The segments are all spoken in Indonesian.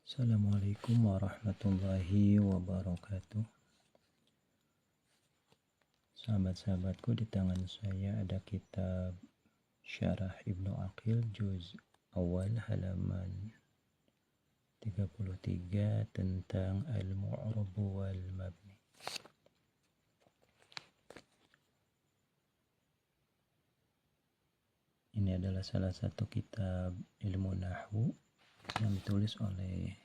Assalamualaikum warahmatullahi wabarakatuh. Sahabat-sahabatku, di tangan saya ada kitab Syarah Ibnu Aqil juz awal halaman 33 tentang al-mu'rab wal mabni. Ini adalah salah satu kitab ilmu nahwu yang ditulis oleh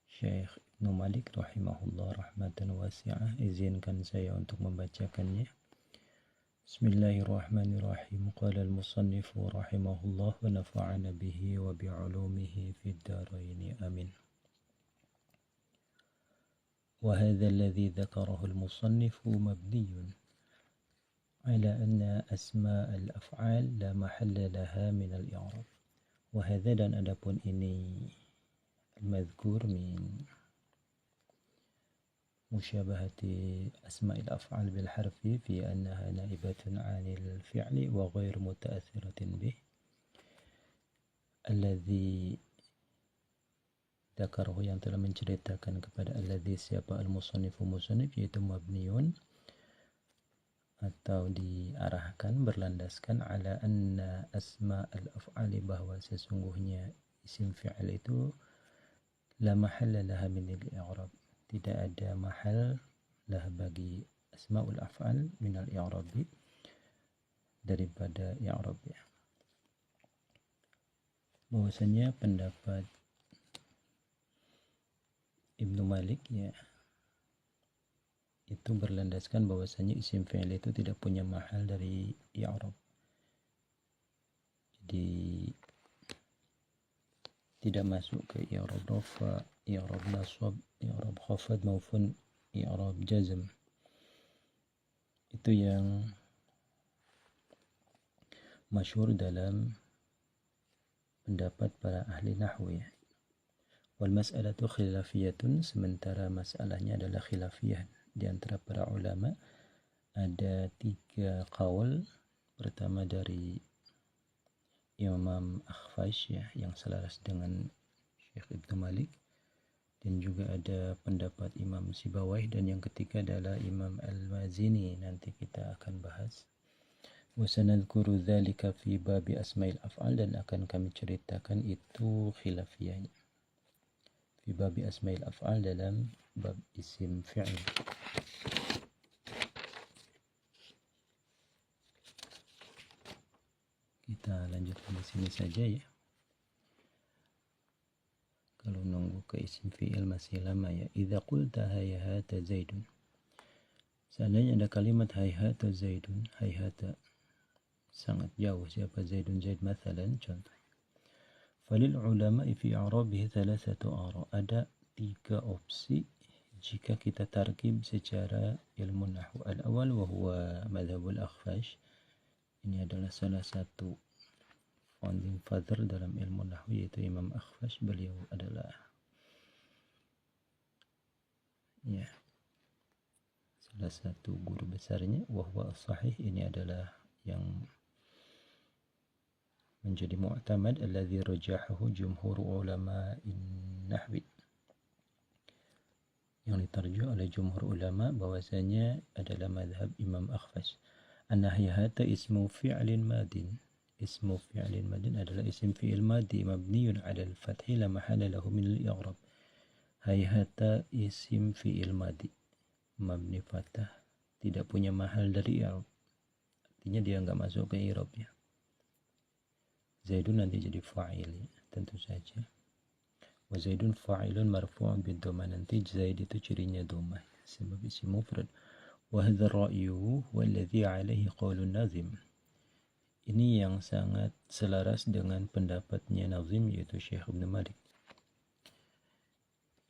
Syekh Ibnu Malik rahimahullah rahmatan wasi'ah. Izinkan saya untuk membacakannya. Bismillahirrahmanirrahim. Qala al-musannifu rahimahullah wa nafa'ana bihi wa bi'ulumihi fid daraini amin. Wa hadha alladhi dhakarahu al-musannifu mabniyun ala anna asma' al-af'al la mahalla laha min al-i'rab. Wa hadha, dan adapun ini al-madhkur min musyabahat asma' al-af'al bil harfi fi annaha naibatun 'anil fi'li wa ghayr muta'athiratin bih alladhi dzakarahu, yang telah menceritakan kepada alladhi, siapa al-musannifu musannif, yaitu mabniun atau diarahkan berlandaskan ala anna asma al-af'ali, bahwa sesungguhnya isim fi'il itu la mahalla laha min al-i'rab, tidak ada mahal lah bagi asma'ul af'al min al-i'rabi, daripada i'rab ya. Bahwasanya pendapat Ibnu Malik ya, itu berlandaskan bahwasanya isim fi'il itu tidak punya mahal dari i'rab. Jadi tidak masuk ke i'rab rafa, i'rab nasab, i'rab khafad maupun i'rab jazm. Itu yang masyhur dalam pendapat para ahli nahwu ya. Wal mas'alatu khilafiyatun, sementara masalahnya adalah khilafiyah di antara para ulama. Ada 3 qaul. Pertama dari Imam Akhfash ya, yang selaras dengan Syekh Ibnu Malik, dan juga ada pendapat Imam Sibawayh, dan yang ketiga adalah Imam Al-Mazini. Nanti kita akan bahas. Wa sanadhkuru dzalika fi babi asma'il af'al, dan akan kami ceritakan itu khilafiyahnya fi babi asma'il af'al, dalam bab isim fi'il. Kita lanjutkan di sini saja ya. Kalau nunggu ke isim fi'il masih lama ya. Idza qulta hayhata zaidun, seandainya ada kalimat hayhata zaidun, hayhata sangat jauh, siapa zaidun, zaid mathalan, contoh. Falil ulama fi i'rabihi thalathatu ara, ada 3 opsi jika kita tarkib secara ilmu nahwu. Al-awwal wa huwa madhhabul Akhfash. Ini adalah salah satu founding father dalam ilmu nahwu, yaitu Imam Akhfash. Beliau adalah ya salah satu guru besarnya. Wa huwa as-sahih, ini adalah yang menjadi mu'tamad, alladhi rajahahu jumhur ulama'in nahwi, yang ditarjuh oleh jumhur ulama bahwasanya adalah madhab Imam Akhfash. Anna hayhata ismu fi'lin madin, ismu fi'lin madin adalah isim fi'il madi mabniyun 'ala al-fathi la mahala lahu min al-i'rab. Hayhata isim fi'il madi mabni fathah, tidak punya mahal dari i'rab, artinya dia enggak masuk ke i'rab ya. Zaidun nanti jadi fa'il ya, tentu saja. Wa zaidun fa'ilun marfu'un bid dhammah, nanti zaid itu cirinya dhammah sebab isim mufrad. Wa hadha ar-ra'yu walladhi 'alaihi qaulun nazim, ini yang sangat selaras dengan pendapatnya nazim, yaitu Syekh Ibnu Malik.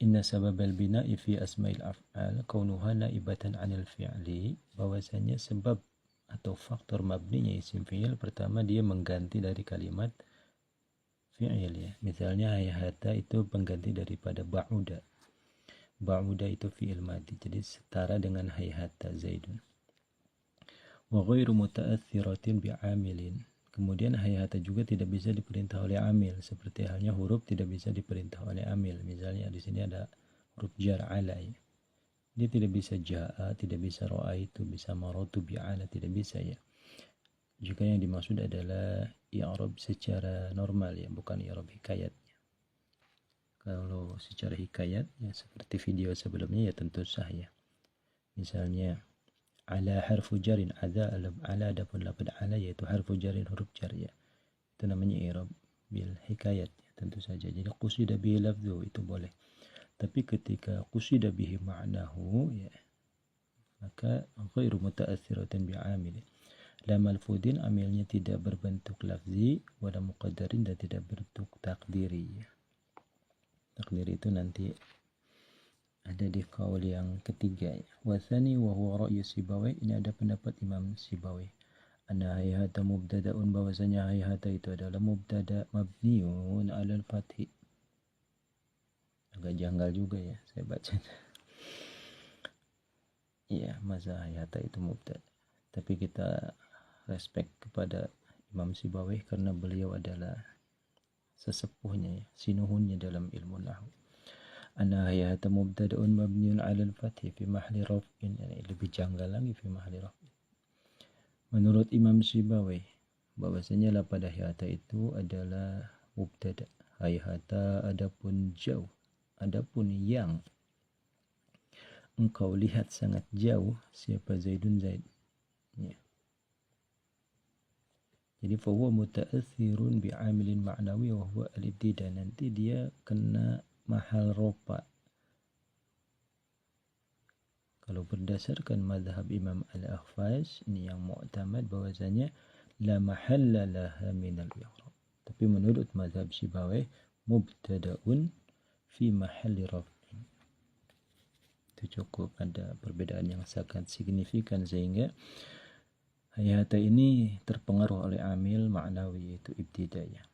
Inna sababal bina'i fi asma'il af'al kaunuha naibatan 'anil fi'li, bahwasanya sebab atau faktor mabninya isim fi'il, pertama dia mengganti dari kalimat fi'il ya. Misalnya hayhata itu pengganti daripada ba'uda. Ba'uda itu fi'il madi, jadi setara dengan hayhata zaidun. Wa ghairu muta'athiratin bi'amilin, Kemudian hayhata juga tidak bisa diperintah oleh amil, seperti halnya huruf tidak bisa diperintah oleh amil. Misalnya di sini ada huruf jar ala ya. Dia tidak bisa ja'a, tidak bisa ra'aitu, bisa maratu bi'ala, tidak bisa ya. Jika yang dimaksud adalah i'rab secara normal ya, bukan i'rab hikayat. Kalau secara hikayat ya seperti video sebelumnya ya tentu sah ya. Misalnya ala harfu jarin, ala adapun lafaz ala yaitu harfu jarin, huruf jar ya. Itu namanya i'rab bil hikayat ya, tentu saja. Jadi qusida bihi lafzu itu boleh. Tapi ketika qusida bihi ma'nahu ya, maka ghairu muta'athiratin bi'amil. La malfudin amilnya tidak berbentuk lafzi, wala muqaddarin dan tidak berbentuk takdiri. Takdiri itu nanti ada di qaul yang ketiga ya. Wathani wa huwa ra'yu Sibawi, ini ada pendapat Imam Sibawi. Anna hayhata mubtada'un, bahwasanya hayhata itu adalah mubtada' mabniun 'alal fathi. Agak janggal juga ya saya baca. Iya, masa hayhata itu mubtada'. Tapi kita respect kepada Imam Sibawi karena beliau adalah sesepuhnya ya, sinuhunnya dalam ilmu nahwu. Anna hayhata mubtada'un mabniun 'alal fathi fi mahli raf'in, yani lebih janggal lagi fi mahli raf'in. Menurut Imam Sibawi bahwasanya lafaz hayhata itu adalah mubtada'. Hayhata adapun jauh, adapun yang engkau lihat sangat jauh, siapa Zaidun Zaid ya. Jadi fahuwa muta'athirun bi'amilin ma'nawi wa huwa al-ibtida, nanti dia kena mahal ropa. Kalau berdasarkan madhab Imam Al-Akhfas, ini yang mu'tamad bahwasanya la mahalla laha minal i'rab. Tapi menurut madhab Sibawi mubtada'un fi mahalli raf'in. Itu cukup ada perbedaan yang sangat signifikan sehingga hayhata ini terpengaruh oleh amil ma'nawi yaitu ibtida'iyah.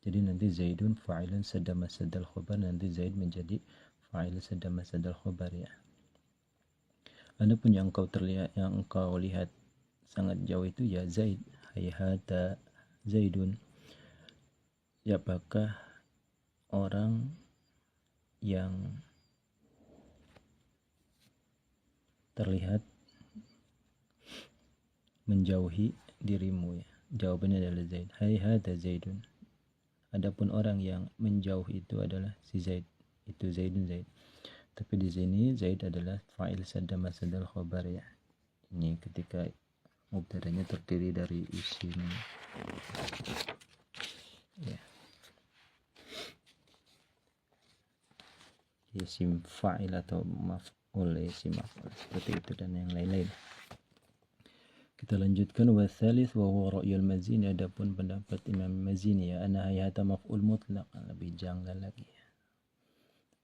Jadi nanti Zaidun fa'ilun sadda masadal khobar, nanti Zaid menjadi fa'il sadda masadal khobar ya. Adapun yang engkau lihat sangat jauh itu ya Zaid, hayhata Zaidun. Siapakah orang yang terlihat menjauhi dirimu ya. Jawabannya adalah Zaid. Hayhata Zaidun. Adapun orang yang menjauh itu adalah si Zaid. Itu Zaidun Zaid. Tapi di sini Zaid adalah fa'il sadda masadal khobar ya. Ini ketika mubtadanya terdiri dari isim ya. Isim fa'il atau maf'ul, isim maf'ul seperti itu dan yang lain-lain. Kita lanjutkan wa tsalits wa huwa ra'yul Mazini, adapun pendapat Imam Mazini ya, anna hayhata maf'ul mutlaq, lebih janggal lagi.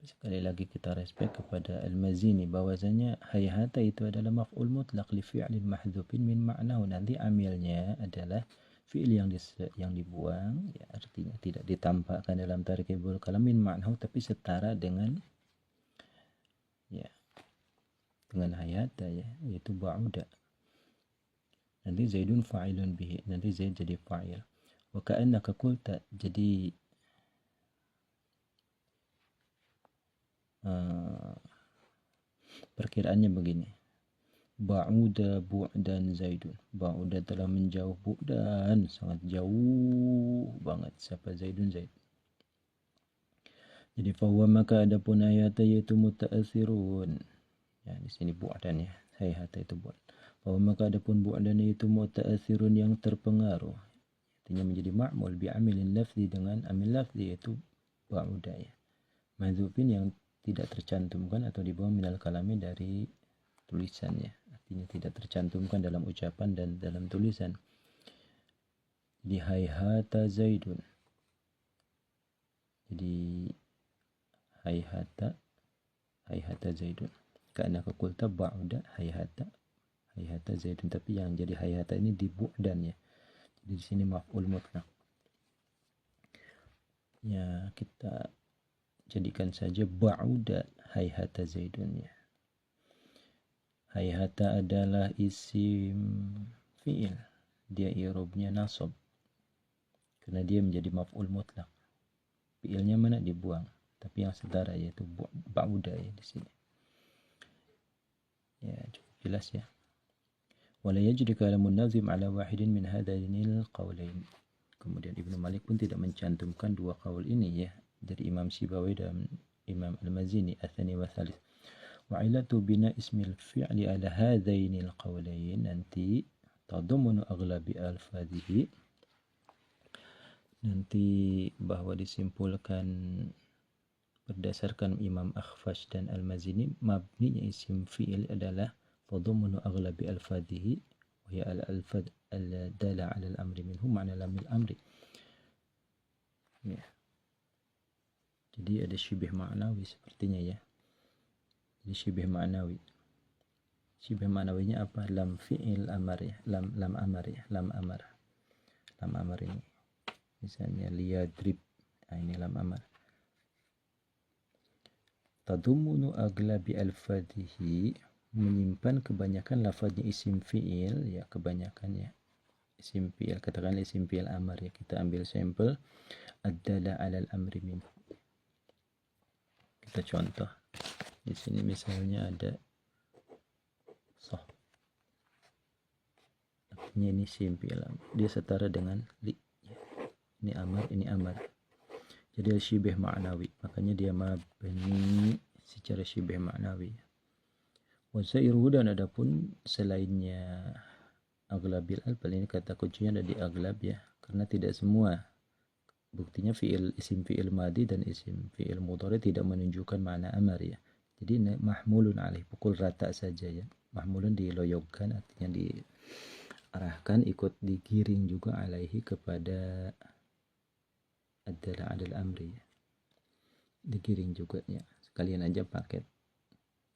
Sekali lagi kita respect kepada Al-Mazini bahwasanya hayhata itu adalah maf'ul mutlaq li fi'lin mahdhufin min ma'nahu, nanti amilnya adalah fi'il yang dibuang ya, artinya tidak ditampakkan dalam tarkibul kalam min ma'nahu, tapi setara dengan ya dengan hayhata ya, yaitu ba'uda. Nanti Zaidun fa'ilun bihi, nanti Zaid jadi fa'il. Wa ka'annaka qulta, jadi perkiraannya begini. Ba'uda bu'dan Zaidun. Ba'uda telah menjauh, bu'dan sangat jauh banget. Siapa Zaidun Zaid. Jadi fahuwa maka adapun hayhata yaitu muta'athirun. Ya di sini bu'dan ya. Hayhata itu bu'dan. Fahuwa maka adapun bu'dan yaitu muta'athirun yang terpengaruh. Artinya menjadi ma'mul bi'amilin lafzi, dengan amil lafzi yaitu ba'uda ya. Mahdzufin yang tidak tercantumkan atau dibawa minal kalami dari tulisannya, artinya tidak tercantumkan dalam ucapan dan dalam tulisan. Di hayhata Zaidun, jadi hayhata Zaidun, karena qulta ba'uda hayhata Zaidun, tapi yang jadi hayhata ini di bu'dan ya, jadi di sini maf'ul mutlaq ya, kita jadikan saja ba'uda hayhata Zaidun ya. Hayhata adalah isim fi'il dia i'rabnya nasab karena dia menjadi maf'ul mutlak. Fi'ilnya mana dibuang, tapi yang setara yaitu ba'uda ya di sini. Ya, cukup jelas ya. Wala yajri kalamun nazim ala wahidin min hadainil qawlain. Kemudian Ibnu Malik pun tidak mencantumkan dua qaul ini ya, dari Imam Sibawi dan Imam Al-Mazini atsani wa tsalits. Wa ilatu bina ismil fi'li ala hadainil qawlain nanti tadamunu aghlabi alfadhihi, nanti bahwa disimpulkan berdasarkan Imam Akhfash dan Al-Mazini mabninya isim fi'il adalah tadamunu aghlabi alfadhihi wa hiya al-alfad al-dala 'ala al-amri minhu ma'na lamil amri. Ya. Jadi ada syibih ma'nawi sepertinya ya. Jadi syibih ma'nawi. Syibih ma'nawinya apa? Lam fi'il amar ya, lam amar ya, lam amar. Lam amar ini. Misalnya liyadrib. Nah, ini lam amar. Tadumunu aglabi alfadhihi, menyimpan kebanyakan lafaznya isim fi'il ya, kebanyakannya isim fi'il, katakanlah isim fi'il amar ya, kita ambil sampel ad-dala 'alal amri minhu. Kita contoh di sini misalnya ada sah, artinya ini isim fi'il amar, dia setara dengan li ya. Ini amar, ini amar, jadi syibih ma'nawi, makanya dia mabni secara syibih ma'nawi. Wa sairuhu, dan adapun selainnya aglabil alfal, ini kata kuncinya ada di aglab ya, karena tidak semua, buktinya fi'il, isim fi'il madi dan isim fi'il mudhari tidak menunjukkan makna amar ya, jadi mahmulun alaih, pukul rata saja ya, mahmulun diloyokkan, artinya diarahkan, ikut digiring juga alaihi kepada adalah adal amri ya, digiring juga ya, sekalian aja paket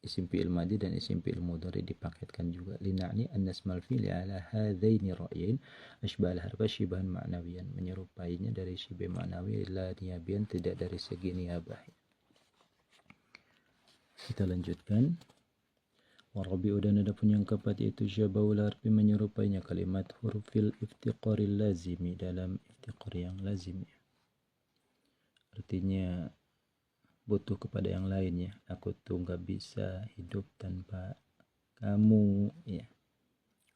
isim fi'il madi dan isim fi'il mudhari dipaketkan juga. Lina'ni an-nasmal fi'li ala hadzaini ra'yain asbal harfa shibahan ma'nawiyan, menyerupainya dari syibah ma'nawi la niyabiyan, tidak dari segi niyabah. Kita lanjutkan. Warabi'u, dan ada pun yang keempat yaitu syabahul harfi, menyerupainya kalimat hurufil iftiqaril lazimi, dalam iftiqar yang lazim ya. Artinya butuh kepada yang lain ya, aku tuh nggak bisa hidup tanpa kamu ya,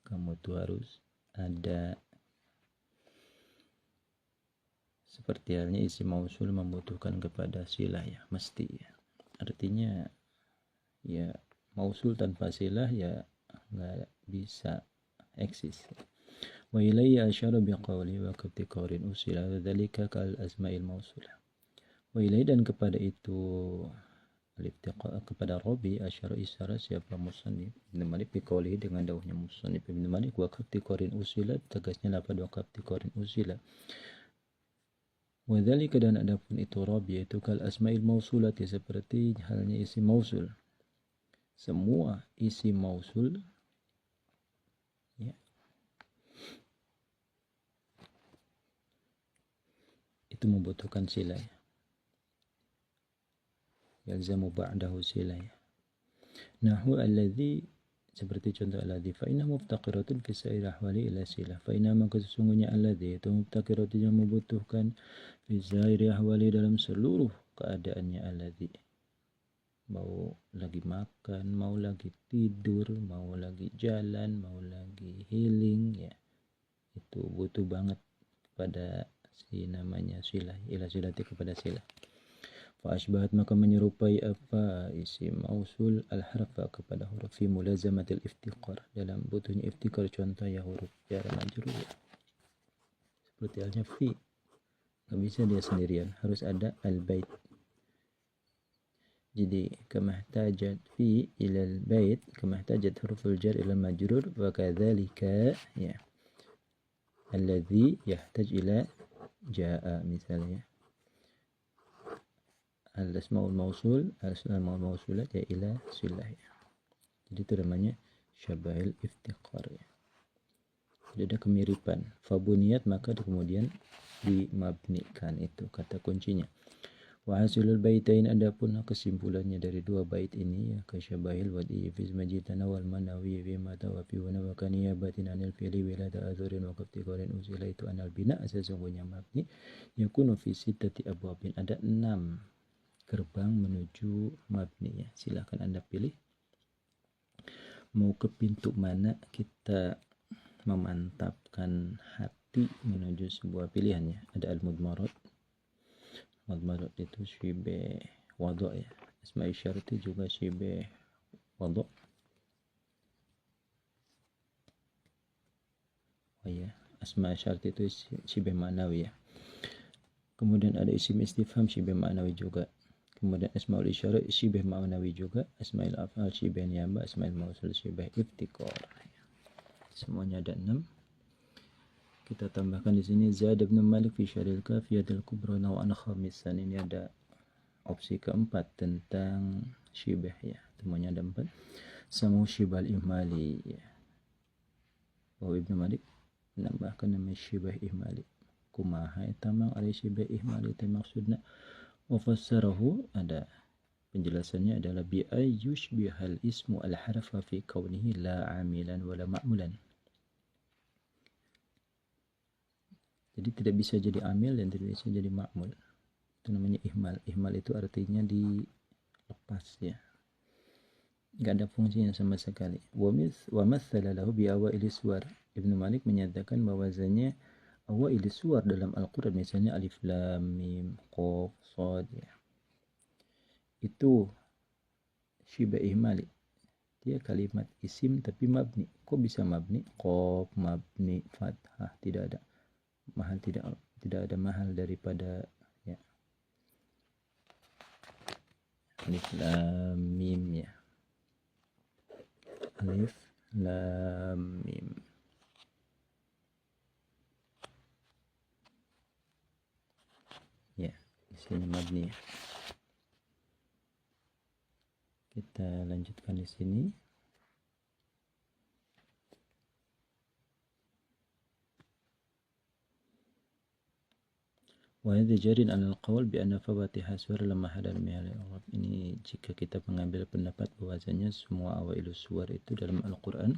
kamu tuh harus ada. Seperti halnya isim mausul membutuhkan kepada silah ya, mesti ya, artinya ya mausul tanpa silah ya nggak bisa eksis. Wa ilayya asyara biqawli wa kabtiqarin usila dzalika kal asma'il mausulah. Wa ilai, dan kepada itu kepada Rabi asyara isyara siapa musannif Ibnu Malik biqaulihi, dengan dawuhnya musannif Ibnu Malik, wa kabtiqarin usila, tegasnya lafaz wa kabtiqarin usila. Wa dzalika, dan adapun itu Rabi itu kal asma'il mausulati, seperti halnya isim mausul. Semua isim mausul ya, itu membutuhkan silah ya, yalzamu ba'dahu silah ya. Nahu alladhi, seperti contoh alladhi, fa inna muftaqiratun fi sa'ir ahwali ila silah. Fa inna, maka sesungguhnya alladhi itu muftaqiratun, yang membutuhkan fi sa'ir ahwali, dalam seluruh keadaannya alladhi, mau lagi makan, mau lagi tidur, mau lagi jalan, mau lagi healing ya, itu butuh banget pada si namanya silah, ila silati, kepada silah. Fa asbahat, maka menyerupai apa isim mausul al-harfa kepada huruf fi mulazamatil iftiqar, dalam butuhnya iftiqar, contoh ya huruf jar majrur ya. Seperti halnya fi, nggak bisa dia sendirian, harus ada al-bait. Jadi kamahtajat fi ila al-bait, kamahtajat huruful jar ila majrur, wa kadzalika ya alladhi yahtaj ila jaa, misalnya al-asmaul mausul, al-asmaul mausulat ya ila silah ya. Jadi itu namanya syabahil iftiqar ya. Jadi ada kemiripan. Fabuniyat, maka kemudian dimabnikan, itu kata kuncinya. Wa hasilul baitain, adapun kesimpulannya dari dua bait ini ya, kasyabahil wadi fi majitana wal manawi fi ma tawafi wa nawakani batin anil fi'li wala ta'adzurin wa qaftiqarin usila itu anal bina, sesungguhnya mabni yakunu fi sittati abwabin, ada 6 gerbang menuju mabni ya. Silahkan Anda pilih mau ke pintu mana kita memantapkan hati menuju sebuah pilihan ya. Ada al-mudmarat. Mudmarat itu syibe wadu' ya. Asma isyarati juga syibe wadu'. Oh ya, asma isyarati itu syibe ma'nawi ya. Kemudian ada isim istifham syibe ma'nawi juga. Kemudian asmaul isyarat syibe ma'nawi juga. Asmaul af'al syibe niyaba, asmaul mausul syibe iftikar. Semuanya ada 6. Kita tambahkan di sini Zaid bin Malik fi syaril kafiyatil kubra naw'an khamisan. Ini ada opsi keempat tentang syibah ya. Temunya ada 4. Samu syibal ihmali ya. Bahwa Ibnu Malik menambahkan nama syibah ihmali. Kumaha tamang ari syibah ihmali itu maksudna. Wa fassarahu, ada penjelasannya adalah bi ayyushbihal ismu al harfa fi kaunihi la amilan wala ma'mulan. Jadi tidak bisa jadi amil dan tidak bisa jadi ma'mul. Itu namanya ihmal. Ihmal itu artinya dilepas ya. Enggak ada fungsinya sama sekali. Wa mathala lahu bi awaili suwar. Ibnu Malik menyatakan bahwasanya awaili suwar dalam Al-Qur'an misalnya alif lam mim qaf shad ya. Itu syibah ihmali. Dia kalimat isim tapi mabni. Kok bisa mabni? Qaf mabni fathah, tidak ada mahal, tidak ada mahal daripada ya alif lam mim ya. Alif lam mim. Ya, di sini mabni ya. Kita lanjutkan di sini. Wahai jarin anil qaul bi anna fawatiha suwar lamma hadal mihal al-i'rab. Ini jika kita mengambil pendapat bahwasanya semua awailus suwar itu dalam Al-Qur'an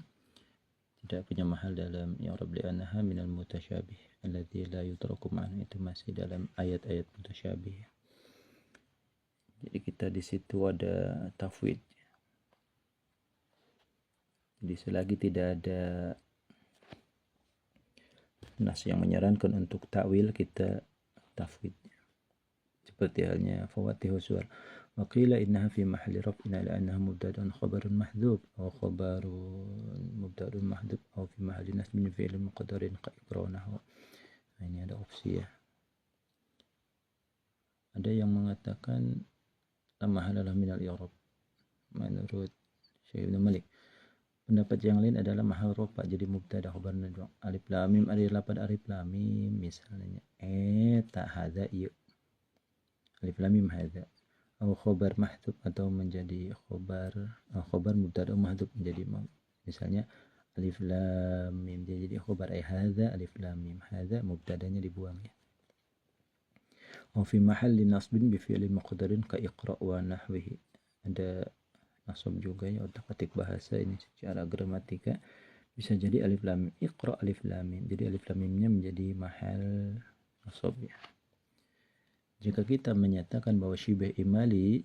tidak punya mahal dalam i'rab li'annaha minal mutasyabih alladzi la yutraku ma'na, itu masih dalam ayat-ayat mutasyabih. Jadi kita di situ ada tafwid. Jadi selagi tidak ada nas yang menyarankan untuk takwil, kita tafwid. Seperti halnya fawatihu suwar. Wa qila innaha fi mahalli raf'in ala annaha mubtada'un khabarun mahdhuf aw khabarun mubtada'un mahdhuf aw fi mahalli nasbin fi'lin muqaddarin ka iqranahu. Nah, ini ada opsi ya. Ada yang mengatakan la mahalalah minal i'rab menurut Syekh Ibnu Malik. Pendapat yang lain adalah mahal rofa, jadi mubtada khabar najwa. Alif lam mim, ada lapad alif lam mim misalnya tak hadza iya. Alif lam mim hadza. Atau khabar mahdhuf, atau menjadi khabar mubtada mahdhuf menjadi misalnya alif lam mim, dia jadi khabar hadza alif lam mim, hadza mubtadanya dibuang ya. Wa fi mahalli nasbin bi fi'lin muqaddarin ka iqra wa nahwihi. Ada nasab juga ya, otak atik bahasa ini secara gramatika bisa jadi alif lam mim, iqra alif lam mim, jadi alif lam mimnya menjadi mahal nasab ya. Jika kita menyatakan bahwa syibah imali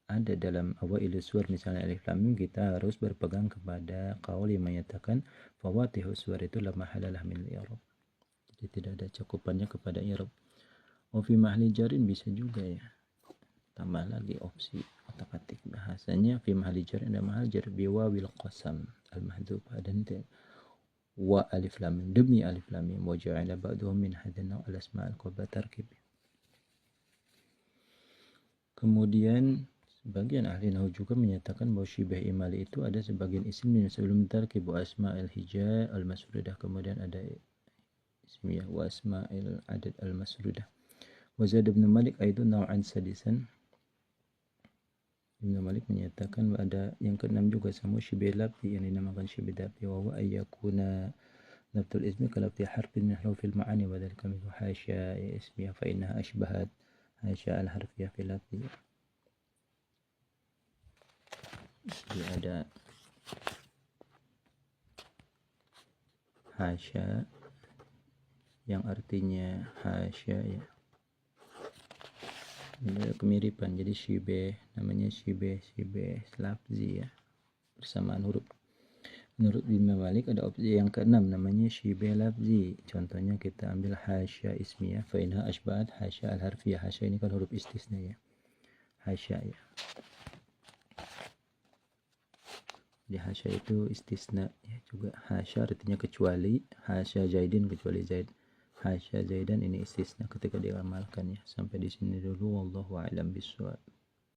ada dalam awailus suwar misalnya alif lam mim, kita harus berpegang kepada qaul yang menyatakan fawatihu suwar itu la mahalalah min i'rab, jadi tidak ada cakupannya kepada i'rab. Wa fi mahli jarin bisa juga ya, tambah lagi opsi otak-atik bahasanya. Fi mahli jar, ada mahal jar bi wawil qasam al mahdhuf, dan wa alif lam mim, demi alif lam mim, wa ja'ala ba'dhum min hadana al asma al qabla tarkib. Kemudian sebagian ahli nahwu juga menyatakan bahwa syibah imali itu ada sebagian isim yang sebelum tarkib wa asma al hija al masrudah, kemudian ada ismiyah wa asma al adad al masrudah. Wa Zaid bin Malik aidun naw'an sadisan. Ibnu Malik menyatakan ada yang keenam juga sama syibah labdi yang dinamakan syibah labdi, wa huwa ayyakuna labdul ismi kalabdi harfin min hurufil ma'ani wa dhalika min hasya ismiyah fa innaha ashbahat hasya al-harfiyah fil lafzi. Jadi ada hasya yang artinya hasya ya. Ada kemiripan, jadi syibeh, namanya syibeh lafzi ya, persamaan huruf. Menurut Imam Malik ada opsi yang keenam namanya syibeh lafzi. Contohnya kita ambil hasya ismiyah, fa inha asbahat hasya al-harfiyah. Hasya ini kan huruf istisna ya, hasya ya. Jadi hasya itu istisna ya, juga hasya artinya kecuali, hasya Zaidin kecuali Zaid. Hasya Zaidan ini istisna ketika diamalkan ya. Sampai di sini dulu, wallahu a'lam bishawab.